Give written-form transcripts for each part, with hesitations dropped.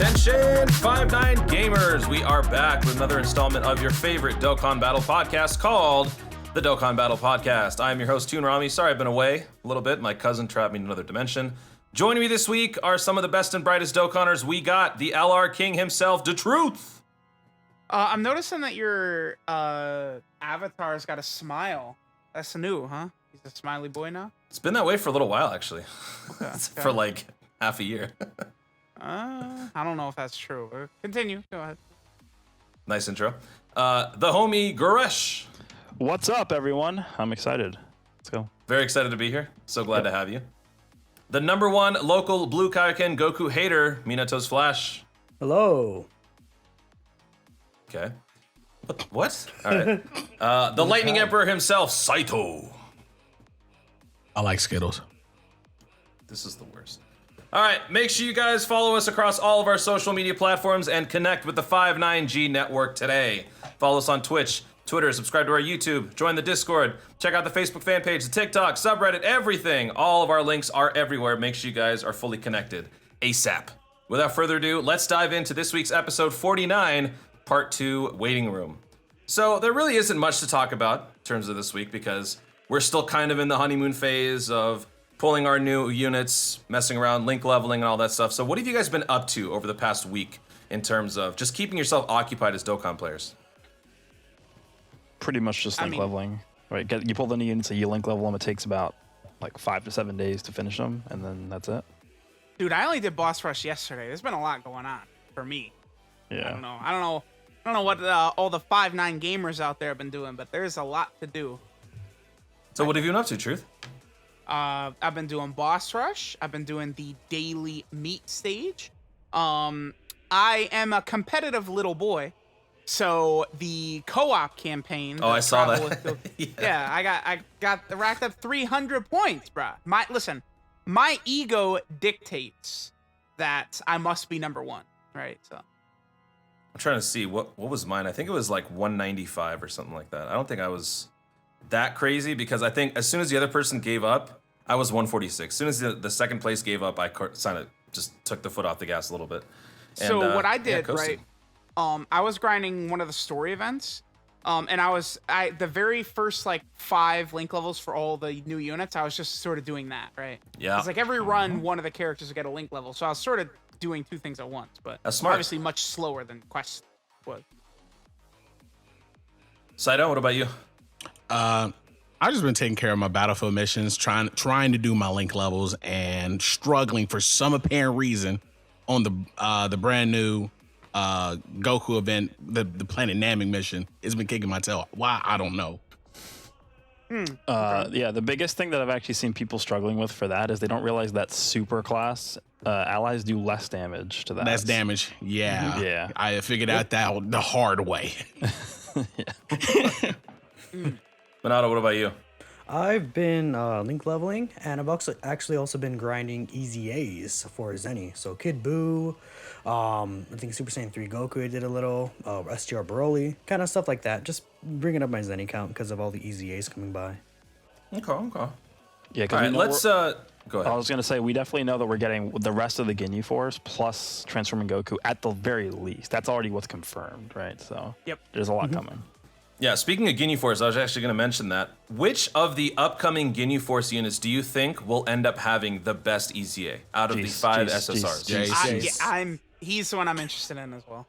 Attention, 5-9 gamers! We are back with another installment of your favorite Dokkan Battle podcast called the Dokkan Battle Podcast. I am your host, Toonrami. Sorry I've been away a little bit. My cousin trapped me in another dimension. Joining me this week are some of the best and brightest Dokkanners. We got the LR King himself, DaTruth. I'm noticing that your avatar's got a smile. That's new, huh? He's a smiley boy now? It's been that way for a little while, actually. Okay. For like half a year. I don't know if that's true. Continue. Go ahead. Nice intro. The homie Goresh. What's up, everyone? I'm excited. Let's go. Very excited to be here. So glad to have you. The number one local Blue Kaioken Goku hater, Minato's Flash. Hello. Okay. What? All right. The Lightning Emperor himself, Saito. I like Skittles. This is the worst. All right, make sure you guys follow us across all of our social media platforms and connect with the 5-9G network today. Follow us on Twitch, Twitter, subscribe to our YouTube, join the Discord, check out the Facebook fan page, the TikTok, subreddit, everything. All of our links are everywhere. Make sure you guys are fully connected ASAP. Without further ado, let's dive into this week's episode 49, Part 2, Waiting Room. So there really isn't much to talk about in terms of this week because we're still kind of in the honeymoon phase of pulling our new units, messing around, link leveling, and all that stuff. So what have you guys been up to over the past week in terms of just keeping yourself occupied as Dokkan players? Pretty much just link leveling, right? You pull the new units, you link level them. It takes about like 5 to 7 days to finish them, and then that's it. Dude, I only did boss rush yesterday. There's been a lot going on for me. Yeah. I don't know what all the 5-9 gamers out there have been doing, but there's a lot to do. So what have you been up to, Truth? I've been doing boss rush. I've been doing the daily meat stage. I am a competitive little boy, so the co-op campaign. Oh, I saw that. Yeah, I got racked up 300 points, bruh. My ego dictates that I must be number one, right? So I'm trying to see what was mine. I think it was like 195 or something like that. I don't think I was that crazy because I think as soon as the other person gave up, I was 146. As soon as the second place gave up, I kind of just took the foot off the gas a little bit. And, so what I did, right? I was grinding one of the story events, and the very first like 5 link levels for all the new units. I was just sort of doing that, right? Yeah. It's like every run, one of the characters would get a link level. So I was sort of doing 2 things at once, but that's smart. Obviously much slower than Quest was. Saito, what about you? I've just been taking care of my battlefield missions, trying to do my link levels, and struggling for some apparent reason on the brand new Goku event, the Planet Namek mission. It's been kicking my tail. Why? I don't know. Yeah, the biggest thing that I've actually seen people struggling with for that is they don't realize that super class allies do less damage to that. Less damage. Yeah. Yeah. I figured out that the hard way. Minato, what about you? I've been link leveling, and I've also been grinding easy A's for Zenny. So Kid Buu, I think Super Saiyan 3 Goku I did a little, STR Broly, kind of stuff like that. Just bringing up my Zenny count because of all the easy A's coming by. Okay. Yeah, all right, let's go ahead. I was gonna say we definitely know that we're getting the rest of the Ginyu Force plus transforming Goku at the very least. That's already what's confirmed, right? So Yep. There's a lot coming. Yeah, speaking of Ginyu Force, I was actually going to mention that. Which of the upcoming Ginyu Force units do you think will end up having the best EZA out of the 5 SSRs? He's the one I'm interested in as well.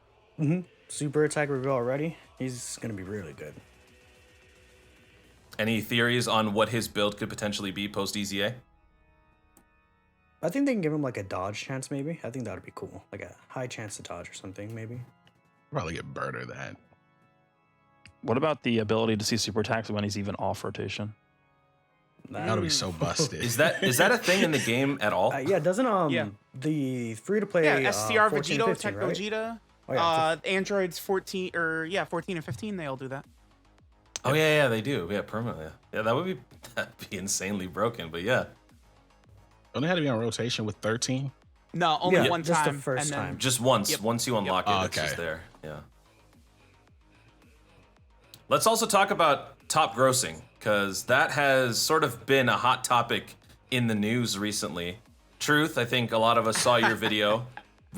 Super attack reveal already. He's gonna be really good. Any theories on what his build could potentially be post EZA? I think they can give him like a dodge chance, maybe. I think that would be cool. Like a high chance to dodge or something, maybe. Probably get Birder that. What about the ability to see super attacks when he's even off rotation? That would be so busted. Is that a thing in the game at all? Yeah, doesn't the free to play STR 14 Vegeta, 15, Tech right? Vegeta, Oh, yeah, Androids 14 and 15, they all do that. Oh yeah, they do. Yeah, permanently. Yeah, that'd be insanely broken, but yeah. Don't they have to be on rotation with 13? No, only one just time. the first and then, time. Just once. Yep. Once you unlock it, it's okay. just there. Yeah. Let's also talk about top grossing, because that has sort of been a hot topic in the news recently. Truth, I think a lot of us saw your video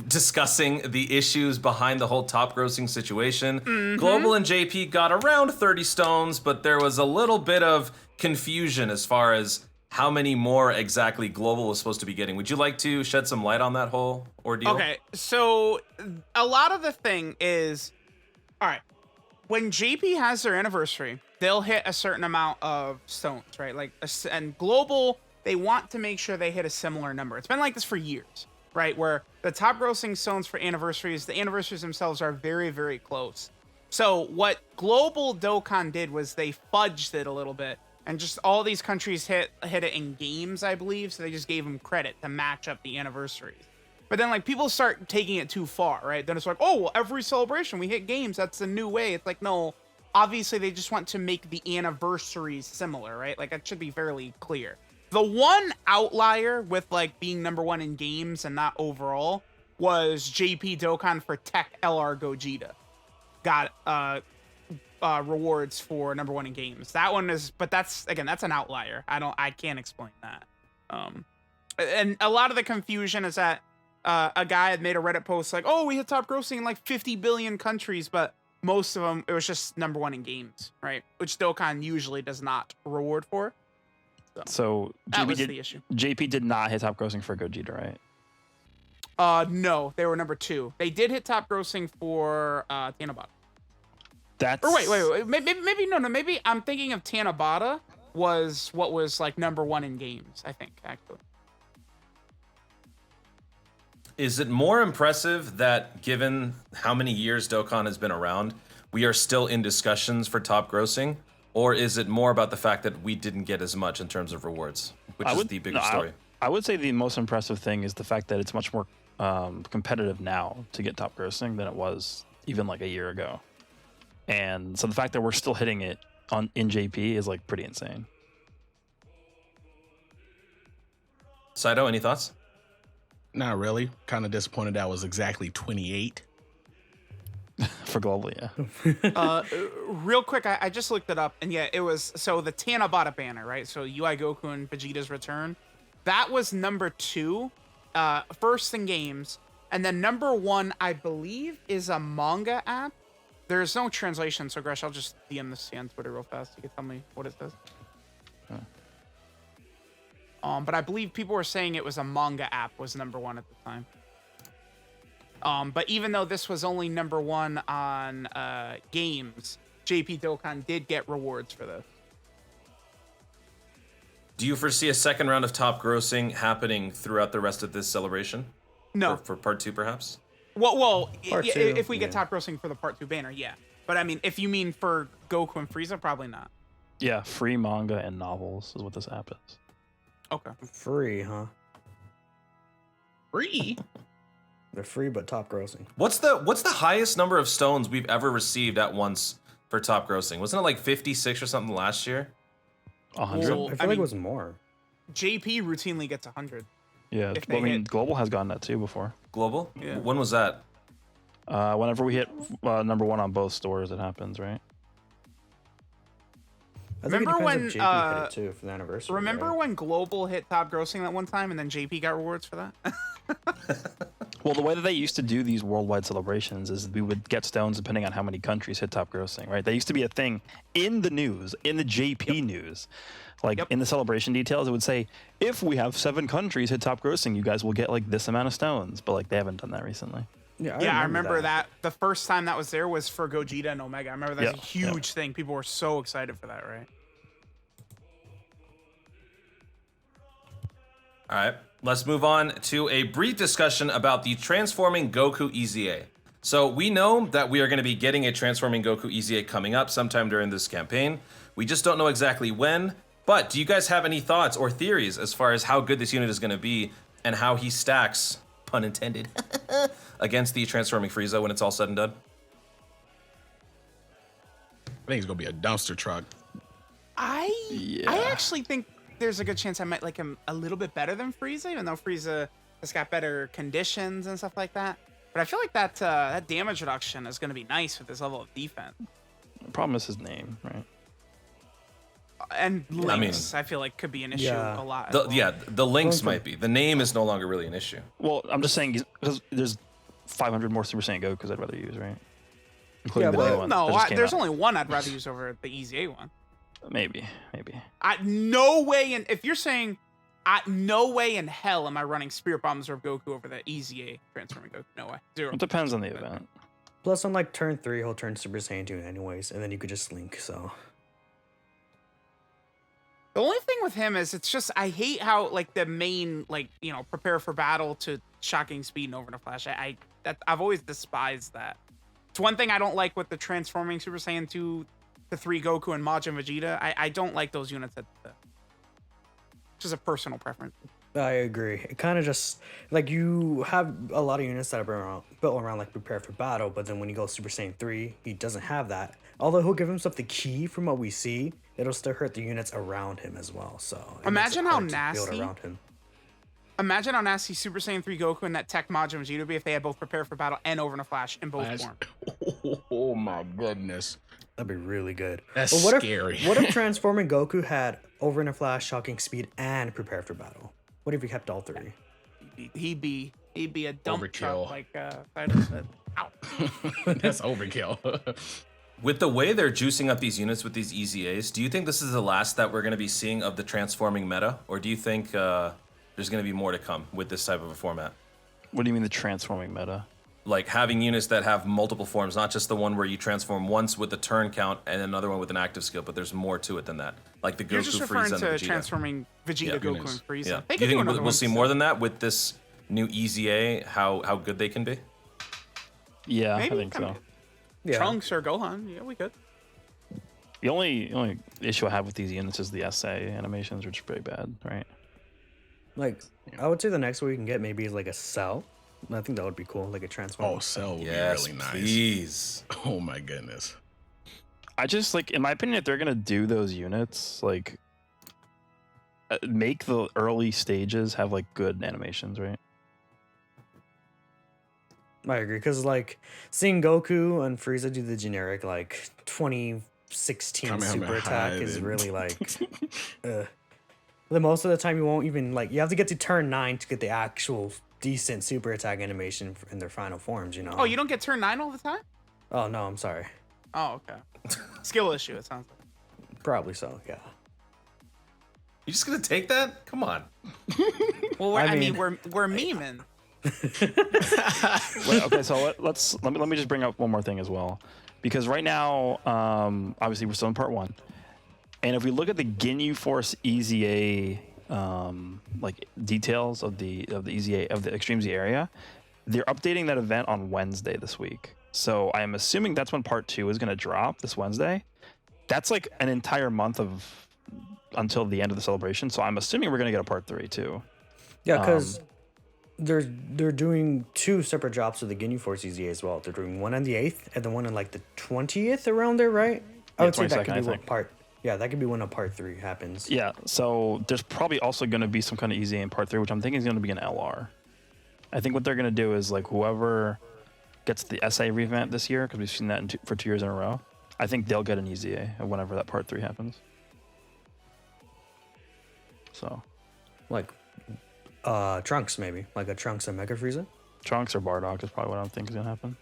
discussing the issues behind the whole top grossing situation. Global and JP got around 30 stones, but there was a little bit of confusion as far as how many more exactly Global was supposed to be getting. Would you like to shed some light on that whole ordeal? Okay, so a lot of the thing is, all right, when JP has their anniversary, they'll hit a certain amount of stones, right? Like, and Global, they want to make sure they hit a similar number. It's been like this for years, right? Where the top grossing stones for anniversaries, the anniversaries themselves are very, very close. So what Global Dokkan did was they fudged it a little bit, and just all these countries hit it in games, I believe. So they just gave them credit to match up the anniversaries. But then, like, people start taking it too far, right? Then it's like, oh, well, every celebration we hit games. That's the new way. It's like, no, obviously they just want to make the anniversaries similar, right? Like, it should be fairly clear. The one outlier with, like, being #1 in games and not overall was JP Dokkan for Tech LR Gogeta. Got rewards for #1 in games. That one is, but that's, again, that's an outlier. I can't explain that. And a lot of the confusion is that a guy had made a Reddit post like, oh, we hit top grossing in like 50 billion countries, but most of them, it was just #1 in games, right? Which Dokkan usually does not reward for. So that was the issue. JP did not hit top grossing for Gogeta, right? No, they were #2. They did hit top grossing for Tanabata. That's... Or wait. Maybe no. Maybe I'm thinking of Tanabata was what was like #1 in games, I think, actually. Is it more impressive that, given how many years Dokkan has been around, we are still in discussions for top grossing? Or is it more about the fact that we didn't get as much in terms of rewards, which is the bigger story? I would say the most impressive thing is the fact that it's much more competitive now to get top grossing than it was even like a year ago. And so the fact that we're still hitting it in JP is like pretty insane. Saito, any thoughts? Not really. Kind of disappointed that was exactly 28. For global, yeah. Real quick, I just looked it up, and yeah, it was, so the Tanabata banner, right? So UI Goku and Vegeta's return, that was #2, first in games, and then #1, I believe, is a manga app. There's no translation, so Goresh, I'll just DM this to you on Twitter real fast. You can tell me what it says. But I believe people were saying it was a manga app was #1 at the time. But even though this was only #1 on games, JP Dokkan did get rewards for this. Do you foresee a second round of top grossing happening throughout the rest of this celebration? No. For part 2, perhaps? Well, Part 2, if we get top grossing for the part 2 banner, yeah. But I mean, if you mean for Goku and Frieza, probably not. Yeah, free manga and novels is what this app is. Okay. Free, huh? Free? They're free, but top grossing. What's the highest number of stones we've ever received at once for top grossing? Wasn't it like 56 or something last year? 100? Well, I feel like it was more. JP routinely gets 100. Yeah, if well, I they mean, hit- global has gotten that too before. Global? Yeah. When was that? Whenever we hit #1 on both stores, it happens, right? I think Remember it when, depends if JP hit it too for the anniversary. Remember right? when Global hit top grossing that one time and then JP got rewards for that? Well, the way that they used to do these worldwide celebrations is we would get stones depending on how many countries hit top grossing, right? They used to be a thing in the news, in the JP news. Like in the celebration details, it would say, if we have 7 countries hit top grossing, you guys will get like this amount of stones. But like they haven't done that recently. Yeah, I remember that. The first time that was there was for Gogeta and Omega. I remember that's Yeah, a huge thing. People were so excited for that, right? All right, let's move on to a brief discussion about the Transforming Goku EZA. So we know that we are going to be getting a Transforming Goku EZA coming up sometime during this campaign. We just don't know exactly when, but do you guys have any thoughts or theories as far as how good this unit is going to be and how he stacks, pun intended, against the Transforming Frieza when it's all said and done? I think it's going to be a dumpster truck. I actually think there's a good chance I might like him a little bit better than Frieza, even though Frieza has got better conditions and stuff like that. But I feel like that that damage reduction is going to be nice with this level of defense. The problem is his name, right? And links, I feel like, could be an issue Yeah. a lot. as well. The links might be. The name is no longer really an issue. Well, I'm just saying because there's 500 more Super Saiyan Gokus I'd rather use, right? Including the but- new one. No, that just came there's out. only one I'd rather use over the EZA one. Maybe. No way. And if you're saying, no way in hell am I running Spirit Bomb Absorb Goku over the EZA transforming Goku. No way. Zero. It depends on the event. Plus, on like turn 3, he'll turn Super Saiyan 2 anyways, and then you could just link. So The only thing with him is it's just I hate how like the main prepare for battle to shocking speed and over in a flash. I've always despised that. It's one thing I don't like with the transforming Super Saiyan 2 to 3 Goku and Majin Vegeta. I don't like those units. Just a personal preference. I agree. It kind of just like you have a lot of units that are built around like prepare for battle, but then when you go Super Saiyan 3, he doesn't have that. Although he'll give himself the key from what we see, it'll still hurt the units around him as well. So it makes it Imagine how hard to build nasty. around him. Imagine how nasty Super Saiyan 3 Goku and that Tech Majin Vegeta would be if they had both prepare for battle and over in a flash in both forms. Oh my goodness. That'd be really good. That's But what scary. What if transforming Goku had over in a flash, shocking speed, and prepare for battle? What if he kept all 3? He'd be a dump Overkill. truck like Saito said. Ow. That's overkill. With the way they're juicing up these units with these EZAs, do you think this is the last that we're going to be seeing of the transforming meta? Or do you think there's going to be more to come with this type of a format? What do you mean the transforming meta? Like having units that have multiple forms, not just the one where you transform once with the turn count and another one with an active skill, but there's more to it than that. Like the You're Goku, just referring Frieza, and to Vegeta. transforming Vegeta, Yeah. Goku, and Frieza. Yeah. They Do you could do think another we'll one see still. more than that with this new EZA? How good they can be? Yeah, Maybe. I think so. Yeah. Trunks or Gohan. Yeah, we could. The only issue I have with these units is the SA animations, which are pretty bad, right? Like, I would say the next one we can get maybe is like a Cell. I think that would be cool, like a transform. Oh, Cell would Yes, be really nice. please. Oh my goodness. I just like, in my opinion, if they're gonna do those units, like, make the early stages have like good animations, right? I agree, because like seeing Goku and Frieza do the generic like 2016 super attack is really like. The most of the time you won't even like you have to get to turn 9 to get the actual decent super attack animation in their final forms. You know. Oh, you don't get turn 9 all the time? Oh no, I'm sorry. Oh, okay. Skill issue, it sounds like. Probably so. Yeah. You just gonna take that? Come on. Well, I I mean, mean- we're memeing. Wait, okay, so let me just bring up one more thing as well, because right now, obviously we're still in part 1, and if we look at the Ginyu Force EZA like details of the EZA of the Extreme Z area, they're updating that event on Wednesday this week. So I am assuming that's when part 2 is going to drop this Wednesday. That's like an entire month of until the end of the celebration. So I'm assuming we're going to get a part 3 too. Yeah, because they're doing 2 separate drops of the Ginyu Force EZA as well. They're doing one on the 8th and then one on like the 20th around there, right? I Yeah, would say that 22nd, could I be what think. part. Yeah, that could be when a part 3 happens. Yeah, so there's probably also going to be some kind of EZA in part 3, which I'm thinking is going to be an LR. I think what they're going to do is like whoever gets the SA revamp this year, because we've seen that for 2 years in a row, I think they'll get an EZA whenever that part 3 happens. So Like Trunks maybe, like a Trunks and Mega Frieza. Trunks or Bardock is probably what I'm thinking is going to happen.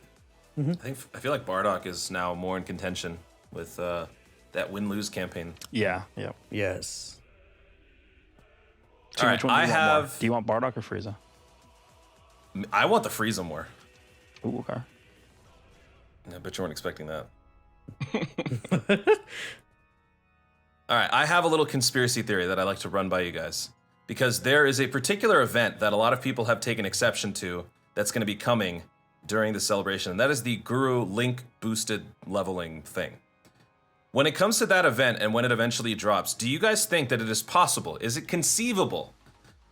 I feel like Bardock is now more in contention with that win-lose campaign. Yeah. Yes. So All which right, one do you want more? have. Do you want Bardock or Frieza? I want the Frieza more. Ooh, okay. I bet you weren't expecting that. All right, I have a little conspiracy theory that I like to run by you guys. Because there is a particular event that a lot of people have taken exception to that's going to be coming during the celebration, and that is the Guru Link boosted leveling thing. When it comes to that event and when it eventually drops, do you guys think that it is possible, is it conceivable,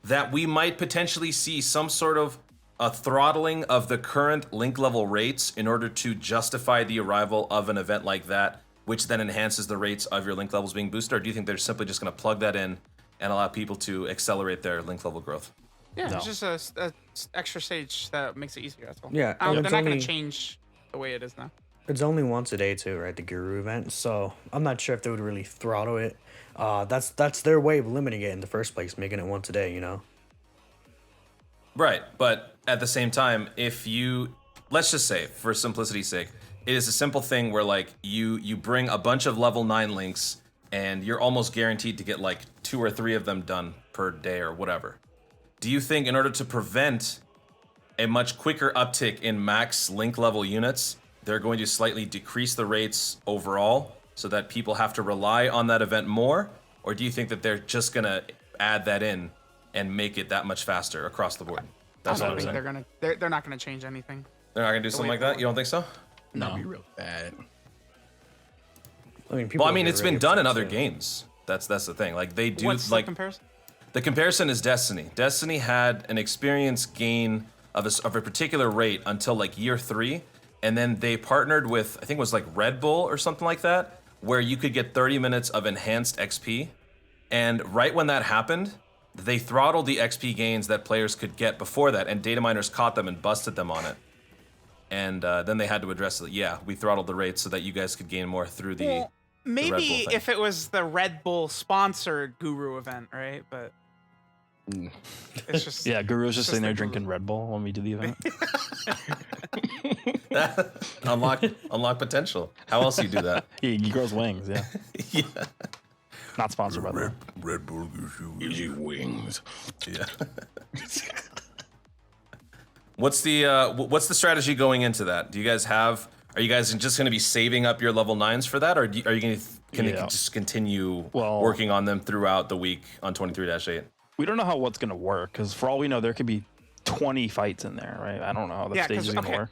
that we might potentially see some sort of a throttling of the current link level rates in order to justify the arrival of an event like that, which then enhances the rates of your link levels being boosted? Or do you think they're simply just going to plug that in and allow people to accelerate their link level growth? Yeah, No. it's just a extra stage that makes it easier. That's all. Yeah, They're it's not going only- to change the way it is now. It's only once a day too, right? The Guru event. So I'm not sure if they would really throttle it. That's their way of limiting it in the first place, making it once a day. You know. Right, but at the same time, if you, let's just say, for simplicity's sake, it is a simple thing where like you bring a bunch of level 9 links and you're almost guaranteed to get like 2 or 3 of them done per day or whatever. Do you think in order to prevent a much quicker uptick in max link level units, they're going to slightly decrease the rates overall so that people have to rely on that event more? Or do you think that they're just gonna add that in and make it that much faster across the board? That's I what don't I'm think saying. they're not gonna change anything. They're not gonna do something like that? You don't think so? That'd be real bad. I mean, people Well, I will mean, get it's really been done in upset other too. games. That's the thing. Like they do What's like the comparison? the comparison is Destiny. Destiny had an experience gain of a particular rate until like year 3, and then they partnered with, I think it was like Red Bull or something like that, where you could get 30 minutes of enhanced XP. And right when that happened, they throttled the XP gains that players could get before that, and data miners caught them and busted them on it. And then they had to address it. Yeah, we throttled the rates so that you guys could gain more through the. Well, maybe Red Bull thing. if it was the Red Bull sponsored Guru event, right? But it's just Yeah, Guru's just sitting there the Guru. drinking Red Bull when we do the event. unlock potential. How else do you do that? he grows wings, yeah. Yeah. Not sponsored by the way. Red Bull Gives you wings. Yeah. What's the strategy going into that? Do you guys have? Are you guys just going to be saving up your level 9s for that, or are you going to Yeah. just continue Well- working on them throughout the week on 23-8? We don't know how what's gonna work, because for all we know, there could be 20 fights in there, right? I don't know how the Yeah, stage 'cause- is gonna okay. work.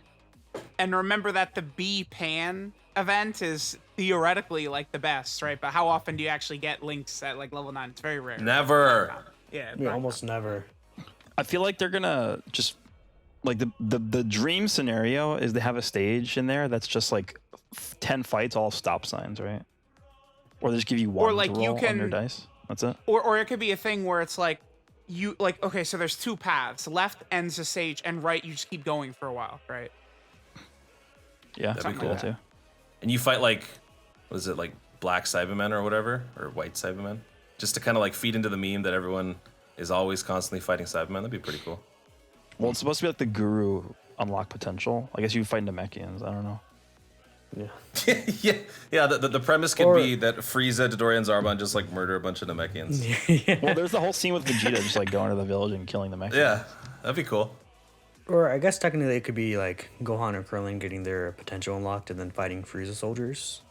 And remember that the B Pan event is theoretically like the best, right? But how often do you actually get links at like level 9? It's very rare. Never. Yeah. Yeah, almost never. I feel like they're gonna just like the dream scenario is they have a stage in there that's just like 10 fights, all stop signs, right? Or they just give you one like, to you roll on your can- dice. That's it. Or it could be a thing where it's like you like okay, so there's 2 paths. Left ends the stage, and right you just keep going for a while, right? Yeah, That'd that'd be be cool cool. too. And you fight like, what is it, like black Cybermen or whatever, or white Cybermen, just to kind of like feed into the meme that everyone is always constantly fighting Cybermen. That'd be pretty cool. Well, it's supposed to be like the Guru unlock potential. I guess you fight Namekians. I don't know. Yeah. yeah. The premise could Or- be that Frieza, Dodoria, and Zarbon just like murder a bunch of Namekians. Well, there's the whole scene with Vegeta just like going to the village and killing the Namekians. Yeah, that'd be cool. Or I guess technically it could be like Gohan or Krillin getting their potential unlocked and then fighting Frieza soldiers.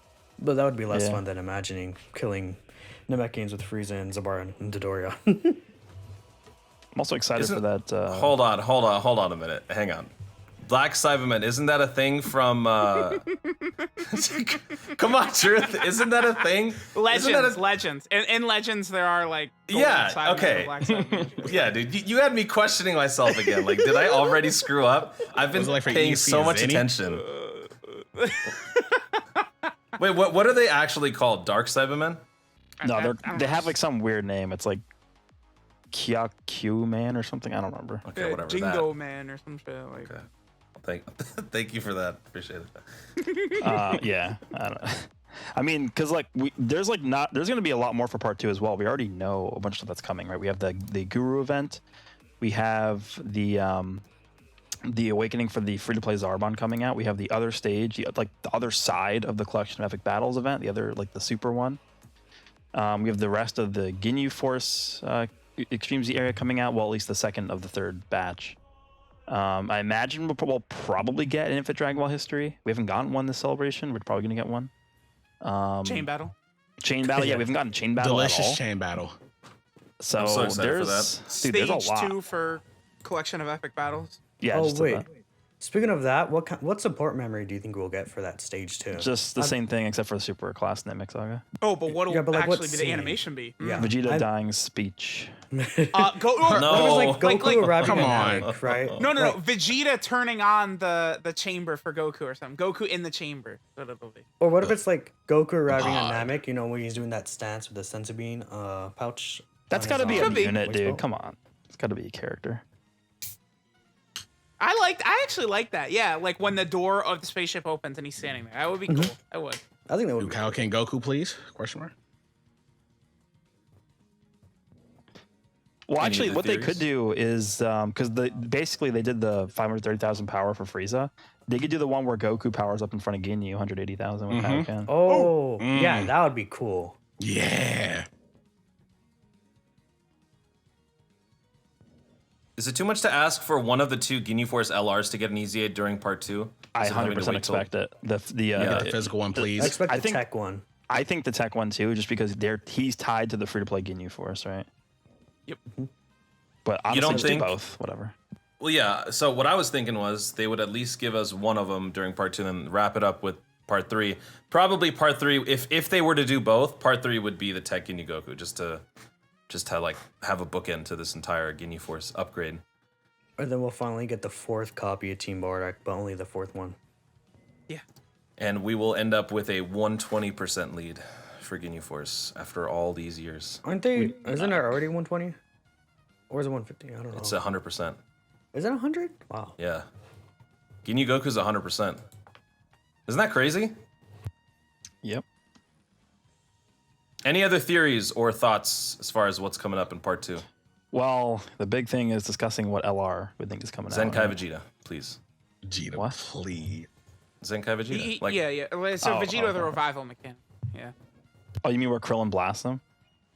But that would be less Yeah. fun than imagining killing Namekians with Frieza and Zarbon and Dodoria. I'm also excited for that. Hold on a minute. Hang on. Black Cybermen, isn't that a thing from? Come on, Truth, isn't that a thing? Isn't that a- Legends. In Legends, there are like golden Yeah, Cybermen and okay. black Cybermen. Yeah, dude, you had me questioning myself again. Like, did I already screw up? I've been Was it like for paying EFC so much Zenny? attention. Wait, what are they actually called? Dark Cybermen? no, I don't they know. have like some weird name. It's like Kyaku Man or something. I don't remember. Okay, whatever. Jingo Man or some shit like. Okay. Thank you for that. Appreciate it. Yeah, I don't. I mean, because like there's gonna be a lot more for part 2 as well. We already know a bunch of stuff that's coming, right? We have the Guru event, we have the awakening for the free to play Zarbon coming out. We have the other stage, like the other side of the collection of epic battles event, the other like the super one. We have the rest of the Ginyu Force Extreme Z area coming out. Well, at least the second of the third batch. I imagine we'll probably get an Infant Dragon Ball history. We haven't gotten one this celebration. We're probably gonna get one. Chain battle. Chain battle. Yeah, we haven't gotten chain battle at all. Delicious chain battle. So, I'm so excited for there's Stage dude, there's a lot. 2 for collection of epic battles. Yeah, Oh just wait. that. Speaking of that, what support memory do you think we'll get for that stage 2? Just the same thing except for the super class Namek Saga. Oh, but what'll Yeah, but, like, what actually be scene? the animation be? Yeah. Vegeta I- dying speech. Go. No. It was like Like- Goku like- arriving come at on. Namek, right? No. Like, Vegeta turning on the chamber for Goku or something. Goku in the chamber. That's what it'll be. Or what if it's like Goku arriving God. at Namek, you know, when he's doing that stance with the senzu bean pouch? That's on got to his be a arm? be. unit, Waist belt? dude. Come on. It's got to be a character. I actually like that. Yeah, like when the door of the spaceship opens and he's standing there. That would be cool. I would. I think that would Do be Kaioken Goku, please? Question mark. Well, Any actually, other what they theories? could do is because basically they did the 530,000 power for Frieza. They could do the one where Goku powers up in front of Ginyu, 180,000 with Kaioken. Oh, yeah, that would be cool. Yeah. Is it too much to ask for one of the two Ginyu Force LRs to get an easy 8 during part 2? I Instead of having to 100% wait till- expect it. The physical one, please. I expect I the think- tech one. I think the tech one too, just because he's tied to the free to play Ginyu Force, right? Yep. But honestly, don't just do think- both, whatever. Well, yeah. So what I was thinking was they would at least give us one of them during part 2, and then wrap it up with part 3. Probably part 3. If they were to do both, part 3 would be the Tech Ginyu Goku, just to like have a bookend to this entire Ginyu Force upgrade. And then we'll finally get the 4th copy of Team Bardock, but only the 4th one. Yeah. And we will end up with a 120% lead for Ginyu Force after all these years. Aren't they? Isn't it already 120? Or is it 150? I don't know. It's 100%. Is it 100? Wow. Yeah. Ginyu Goku's 100%. Isn't that crazy? Yep. Any other theories or thoughts as far as what's coming up in part 2? Well, the big thing is discussing what LR we think is coming out. Zenkai right? Vegeta, please. Vegeta, What? please. Zenkai Vegeta. Yeah. Well, so Oh, Vegeta with a okay. revival mechanic. Yeah. Oh, you mean where Krillin blasts him?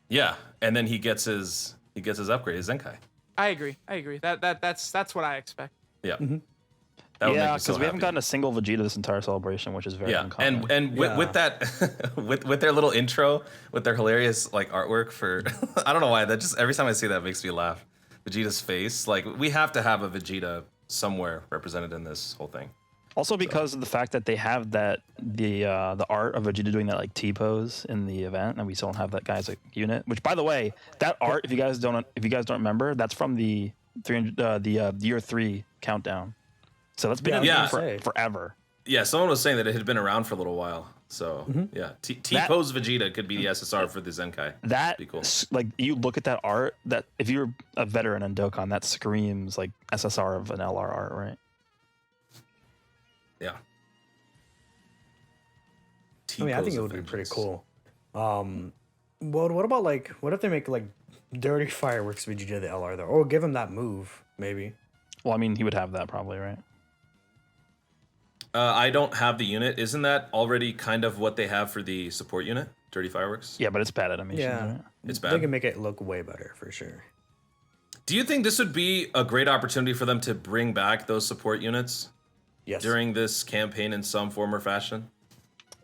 Yeah, and then he gets his upgrade, his Zenkai. I agree. That's what I expect. Yeah. Mm-hmm. That would make Yeah, me so because we haven't happy. gotten a single Vegeta this entire celebration, which is very Yeah, uncommon. and with that, with their little intro, with their hilarious like artwork for, I don't know why that just every time I see that makes me laugh. Vegeta's face, like we have to have a Vegeta somewhere represented in this whole thing. Also because of the fact that they have the art of Vegeta doing that like T pose in the event, and we still don't have that guy as a unit. Which, by the way, that art, if you guys don't remember, that's from the year 3 countdown. So that's been in the Yeah. game forever. Yeah, someone was saying that it had been around for a little while. So yeah, T pose Vegeta could be the SSR for the Zenkai. That Be cool. like you look at that art, that if you're a veteran in Dokkan, that screams like SSR of an LR art, right? Yeah. I mean, I think it would be pretty cool. Well, what about like, what if they make like Dirty Fireworks Vegeta the LR though, or give him that move maybe? Well, I mean, he would have that probably, right? I don't have the unit. Isn't that already kind of what they have for the support unit? Dirty Fireworks? Yeah, but it's bad animation. Yeah, Right? It's They bad. can make it look way better for sure. Do you think this would be a great opportunity for them to bring back those support units Yes. during this campaign in some form or fashion?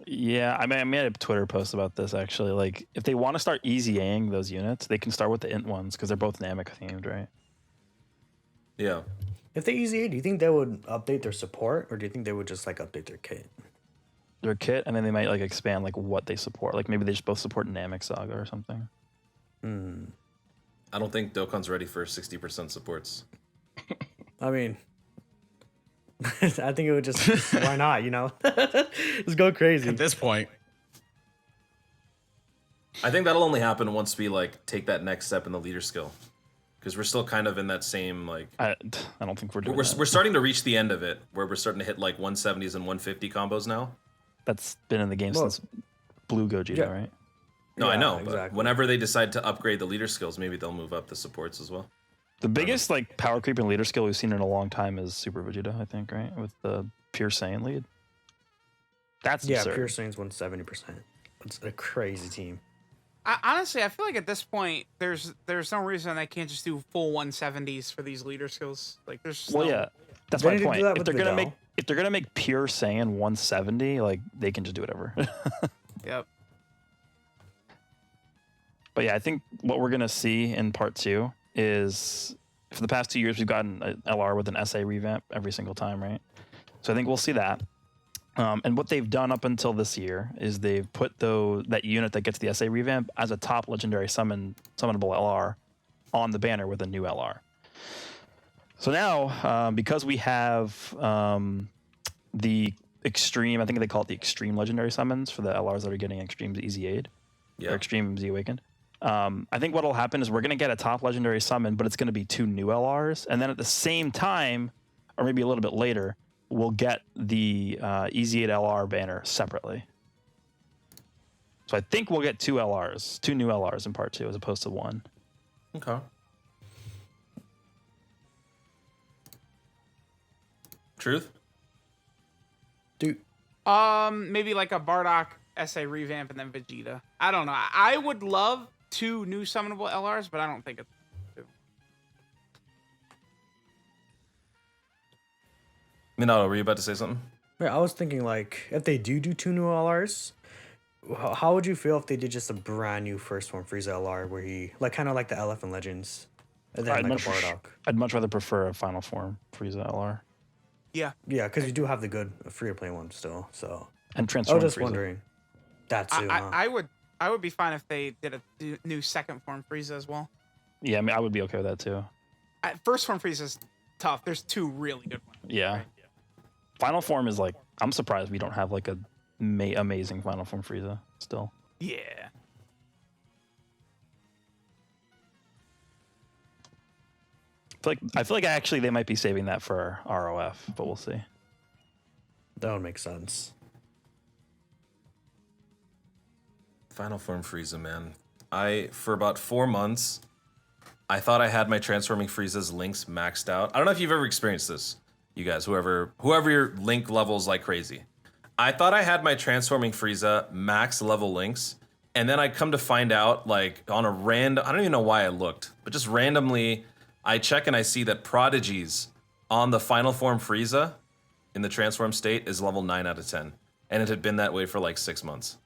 Yeah, I mean, I made a Twitter post about this actually. Like, if they want to start easy A-ing those units, they can start with the int ones because they're both Namek themed, right? Yeah. If they easy A, do you think they would update their support, or do you think they would just like update their kit? Their kit, and then they might like expand like what they support. Like maybe they just both support Namek Saga or something. I don't think Dokkan's ready for 60% supports. I mean, I think it would just why not? You know, just go crazy. At this point, I think that'll only happen once we like take that next step in the leader skill. Because we're still kind of in that same like I don't think we're doing we're that. starting to reach the end of it where we're starting to hit like 170s and 150 combos now. That's been in the game Well, since Blue Gogeta, yeah. right? No, I Yeah, know, but exactly. whenever they decide to upgrade the leader skills, maybe they'll move up the supports as well. The biggest like power creep and leader skill we've seen in a long time is Super Vegeta, I think, right? With the Pure Saiyan lead. That's Yeah, absurd. Pure Saiyans won 70%. It's a crazy team. Honestly, I feel like at this point, there's no reason they can't just do full 170s for these leader skills. Like, there's just Well, no, yeah, that's They my need to do point. that If with they're gonna Vidal. make Pure Saiyan 170, like they can just do whatever. Yep. But yeah, I think what we're gonna see in part 2 is for the past 2 years we've gotten an LR with an SA revamp every single time, right? So I think we'll see that. And what they've done up until this year is they've put that unit that gets the SA revamp as a top legendary summonable LR on the banner with a new LR. So now, because we have the extreme, I think they call it the extreme legendary summons for the LRs that are getting extreme Easy Aid or Yeah. extreme Z Awakened. I think what will happen is we're going to get a top legendary summon, but it's going to be 2 new LRs. And then at the same time, or maybe a little bit later, we'll get the EZ8LR banner separately. So I think we'll get two new LRs in part 2 as opposed to one. Okay. Truth? Dude, Maybe like a Bardock SA revamp and then Vegeta. I don't know. I would love 2 new summonable LRs, but I don't think it's 2. Minato, were you about to say something? yeah, I was thinking like if they do 2 new LRs, how would you feel if they did just a brand new first form Frieza LR where he like kind of like the Elephant Legends, and then like a Bardock? I'd much rather prefer a final form Frieza LR. Yeah. Yeah, because you do have the good free to play one still. So And I transform was just Frieza. wondering. That too. huh? I would be fine if they did a new second form Frieza as well. Yeah, I mean, I would be okay with that too. First form Frieza is tough. There's 2 really good ones. Yeah. Right? Final form is like, I'm surprised we don't have like a amazing final form Frieza still. Yeah. I feel like actually they might be saving that for ROF, but we'll see. That would make sense. Final form Frieza, man. For about 4 months, I thought I had my transforming Frieza's links maxed out. I don't know if you've ever experienced this, you guys, whoever your link levels like crazy. I thought I had my transforming Frieza max level links, and then I come to find out, like, on a random, I don't even know why I looked, but just randomly, I check and I see that Prodigies on the final form Frieza in the transform state is level 9 out of 10. And it had been that way for like 6 months.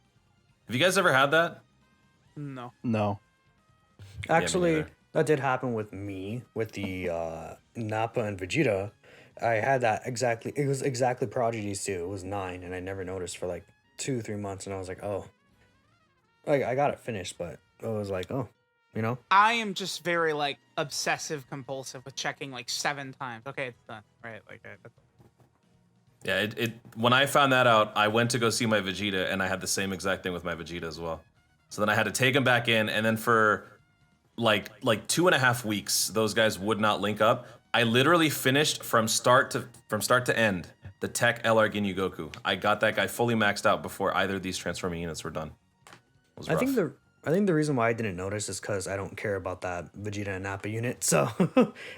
Have you guys ever had that? No. No. Actually, neither. that did happen with me with the Nappa and Vegeta. I had that exactly. It was exactly Prodigies too. It was 9, and I never noticed for like 2-3 months, and I was like, oh, like I got it finished, but I was like, oh, you know. I am just very like obsessive compulsive with checking like 7 times. Okay, it's done. Right? Like Yeah, when I found that out, I went to go see my Vegeta, and I had the same exact thing with my Vegeta as well. So then I had to take him back in, and then for like 2.5 weeks, those guys would not link up. I literally finished from start to end the Tech LR Ginyu Goku. I got that guy fully maxed out before either of these transforming units were done. It was rough. I think the reason why I didn't notice is because I don't care about that Vegeta and Nappa unit, so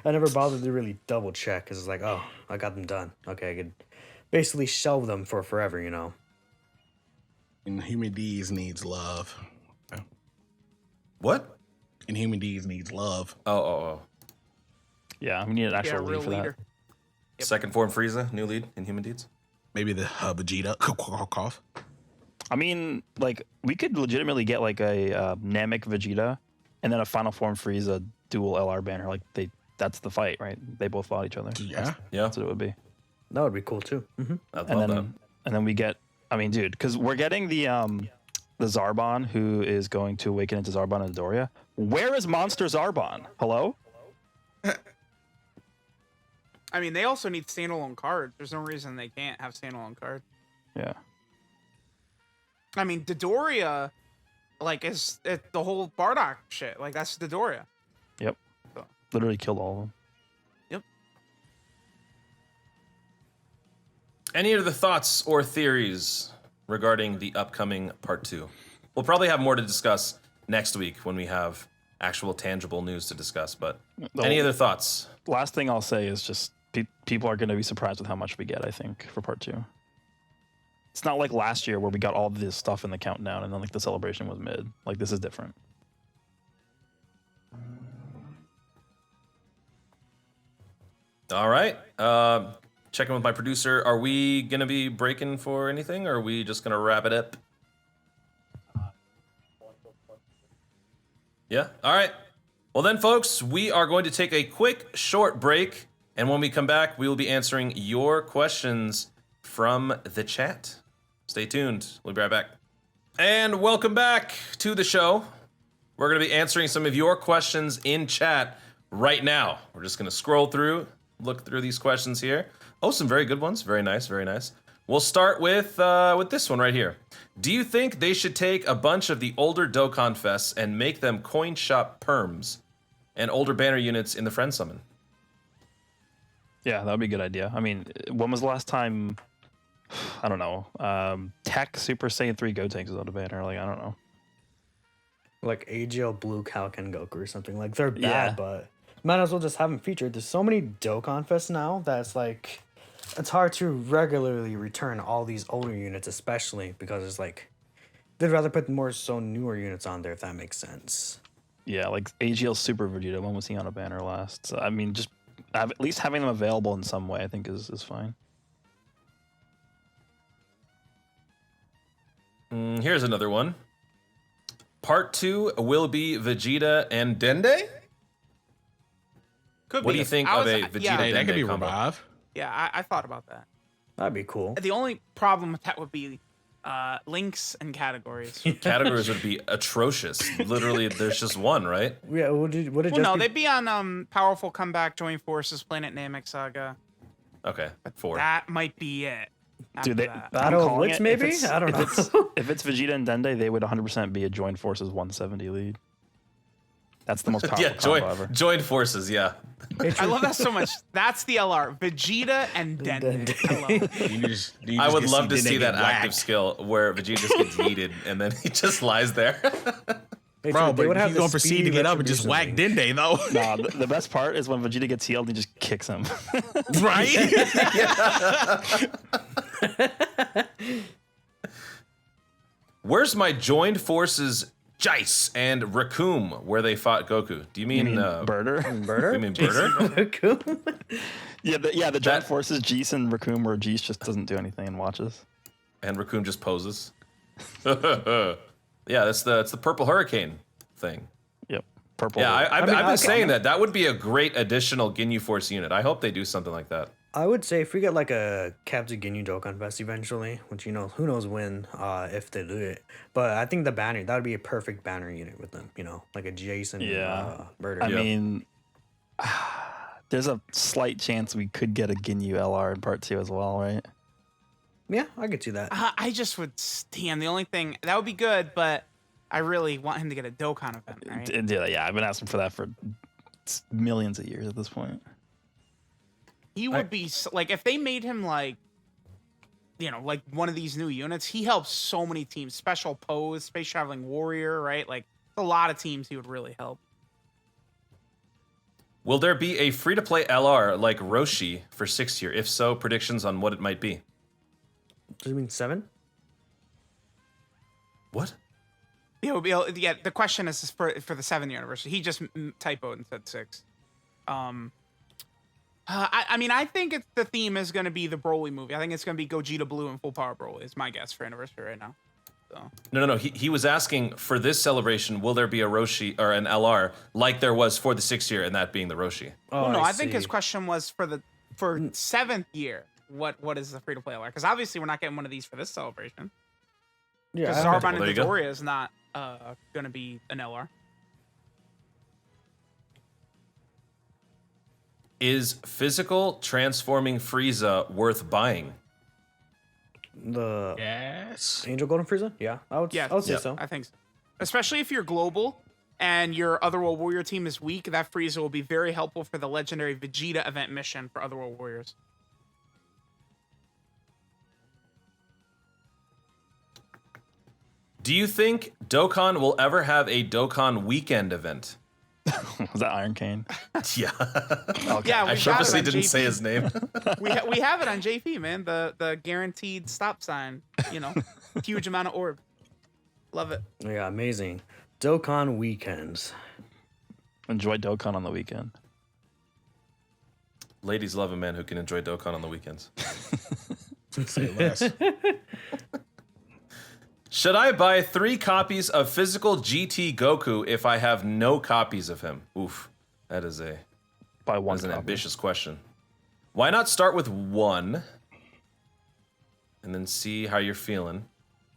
I never bothered to really double check. Because it's like, oh, I got them done. Okay, I could basically shelve them for forever, you know. And Human D's needs love. What? And Human D's needs love. Oh. Yeah, we need an actual real lead for leader. that. Second form Frieza, new lead in Human Deeds. Maybe the Vegeta. Cough. I mean, like, we could legitimately get like a Namek Vegeta and then a final form Frieza dual LR banner. Like, that's the fight, right? They both fought each other. Yeah. That's what it would be. That would be cool too. I'd And love that. then, and then we get, I mean, dude, because we're getting the Zarbon who is going to awaken into Zarbon and Doria. Where is Monster Zarbon? Hello? I mean, they also need standalone cards. There's no reason they can't have standalone cards. Yeah. I mean, Dodoria, like, is the whole Bardock shit. Like, that's Dodoria. Yep. So. Literally killed all of them. Yep. Any other thoughts or theories regarding the upcoming part 2? We'll probably have more to discuss next week when we have actual tangible news to discuss, but any other thoughts? Last thing I'll say is just people are going to be surprised with how much we get, I think, for part 2. It's not like last year where we got all this stuff in the countdown and then like the celebration was mid. Like, this is different. All right. Checking with my producer. Are we going to be breaking for anything, or are we just going to wrap it up? Yeah? All right. Well then, folks, we are going to take a quick, short break, and when we come back, we will be answering your questions from the chat. Stay tuned. We'll be right back. And welcome back to the show. We're going to be answering some of your questions in chat right now. We're just going to scroll through, look through these questions here. Oh, some very good ones. Very nice, very nice. We'll start with this one right here. Do you think they should take a bunch of the older Dokkan Fests and make them coin shop perms and older banner units in the friend summon? Yeah, that would be a good idea. I mean, when was the last time? I don't know. Tech Super Saiyan 3 Gotenks is on a banner. Like, I don't know. Like AGL Blue Kalken Goku or something. Like they're bad, Yeah. but might as well just have them featured. There's so many Dokkan Fests now that it's hard to regularly return all these older units, especially because it's like they'd rather put more so newer units on there if that makes sense. Yeah, like AGL Super Vegeta. When was he on a banner last? So, I mean, just at least having them available in some way, I think is fine. Here's another one. Part 2 will be Vegeta and Dende? Could What be. do you think I of was- a Vegeta yeah, Hey, that could Dende be combo? revive. Yeah, I thought about that. That'd be cool. The only problem with that would be links and categories. Categories would be atrocious. Literally, there's just one, right? Yeah, would it Well, just no, be... they'd be on Powerful Comeback, Join Forces, Planet Namek Saga. Okay, 4. That might be it. After Dude, that. Battle I'm of calling Wits, it. maybe? If it's, I don't if know. If it's Vegeta and Dende, they would 100% be a Joined Forces 170 lead. That's the most powerful Yeah, combo ever. joined forces, yeah. I love that so much. That's the LR. Vegeta and Dende. I love it. I would love to see that Dende get active whacked. skill where Vegeta just gets yeeted and then he just lies there. Hey, Bro, dude, they would but have he's the gonna proceed to speedy get up and just whack retribution thing. Dende though. Nah, the best part is when Vegeta gets healed and he just kicks him. Right? Where's my joined forces Jice and Raccoon where they fought Goku? Do you mean, Birder? you mean Birder? Yeah, the Joined Forces, Jeese and Raccoon, where Jeese just doesn't do anything and watches. And Raccoon just poses. Yeah, that's the purple hurricane thing. Yep. Purple. Yeah, I've been okay. saying that would be a great additional Ginyu Force unit. I hope they do something like that. I would say if we get like a Captain Ginyu Dokkan Fest eventually, which who knows when, if they do it. But I think the banner, that would be a perfect banner unit with them, like a Jason Birder. I mean, there's a slight chance we could get a Ginyu LR in part 2 as well, right? Yeah, I could see that. I just would stand. The only thing that would be good, but I really want him to get a Dokkan event, right? Yeah, I've been asking for that for millions of years at this point. He would be like if they made him like one of these new units. He helps so many teams. Special Pose, Space Traveling Warrior, right? Like a lot of teams he would really help. Will there be a free-to-play LR like Roshi for 6th year? If so, predictions on what it might be. Does it mean 7? What? Yeah, the question is for the 7th anniversary. He just typoed and said 6. I mean, I think the theme is going to be the Broly movie. I think it's going to be Gogeta Blue and Full Power Broly. Is my guess for anniversary right now. So. No. He was asking for this celebration. Will there be a Roshi or an LR like there was for the 6th year, and that being the Roshi? Oh, Well, no, I see. think his question was for 7th year. What is the free to play LR? Because obviously we're not getting one of these for this celebration. Yeah, Because I don't- Zarbon Well, there and you go. Dodoria is not going to be an LR. Is physical transforming Frieza worth buying? the Yes. Angel Golden Frieza? Yeah, I would say so. I think so. Especially if you're global and your Otherworld Warrior team is weak, that Frieza will be very helpful for the legendary Vegeta event mission for Otherworld Warriors. Do you think Dokkan will ever have a Dokkan weekend event? Was that Iron Cane? Yeah. Okay. Yeah, I we've got purposely it on didn't JP. say his name. We have it on JP, man. The guaranteed stop sign. Huge amount of orb. Love it. Yeah, amazing. Dokkan weekends. Enjoy Dokkan on the weekend. Ladies love a man who can enjoy Dokkan on the weekends. Say less. Should I buy 3 copies of physical GT Goku if I have no copies of him? Oof, that is an Buy one. an copy. ambitious question. Why not start with 1 and then see how you're feeling,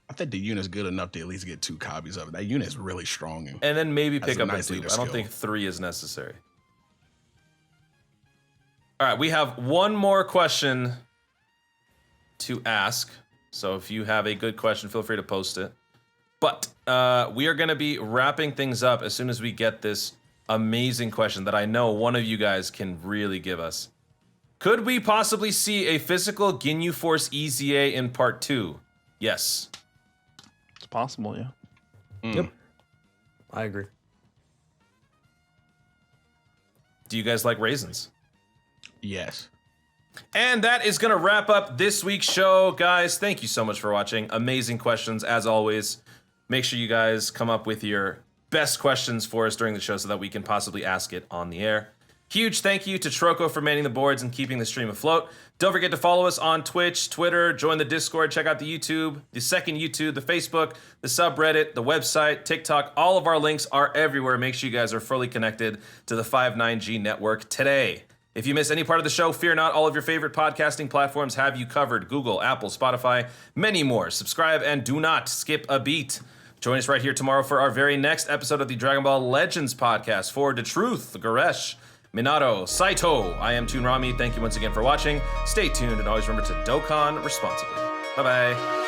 I think the unit's good enough to at least get 2 copies of it. That unit's really strong. and then maybe That's pick a up nice a 2. leader I don't skill. think 3 is necessary. All right, we have one more question to ask. So if you have a good question, feel free to post it. But we are going to be wrapping things up as soon as we get this amazing question that I know one of you guys can really give us. Could we possibly see a physical Ginyu Force EZA in part 2? Yes. It's possible, yeah. Yep. I agree. Do you guys like raisins? Yes. And that is going to wrap up this week's show, guys. Thank you so much for watching. Amazing questions, as always. Make sure you guys come up with your best questions for us during the show so that we can possibly ask it on the air. Huge thank you to Troko for manning the boards and keeping the stream afloat. Don't forget to follow us on Twitch, Twitter, join the Discord, check out the YouTube, the second YouTube, the Facebook, the subreddit, the website, TikTok. All of our links are everywhere. Make sure you guys are fully connected to the 59G network today. If you miss any part of the show, fear not. All of your favorite podcasting platforms have you covered. Google, Apple, Spotify, many more. Subscribe and do not skip a beat. Join us right here tomorrow for our very next episode of the Dragon Ball Legends podcast. For DaTruth, Goresh, Minato, Saito, I am Toonrami. Thank you once again for watching. Stay tuned and always remember to Dokkan responsibly. Bye-bye.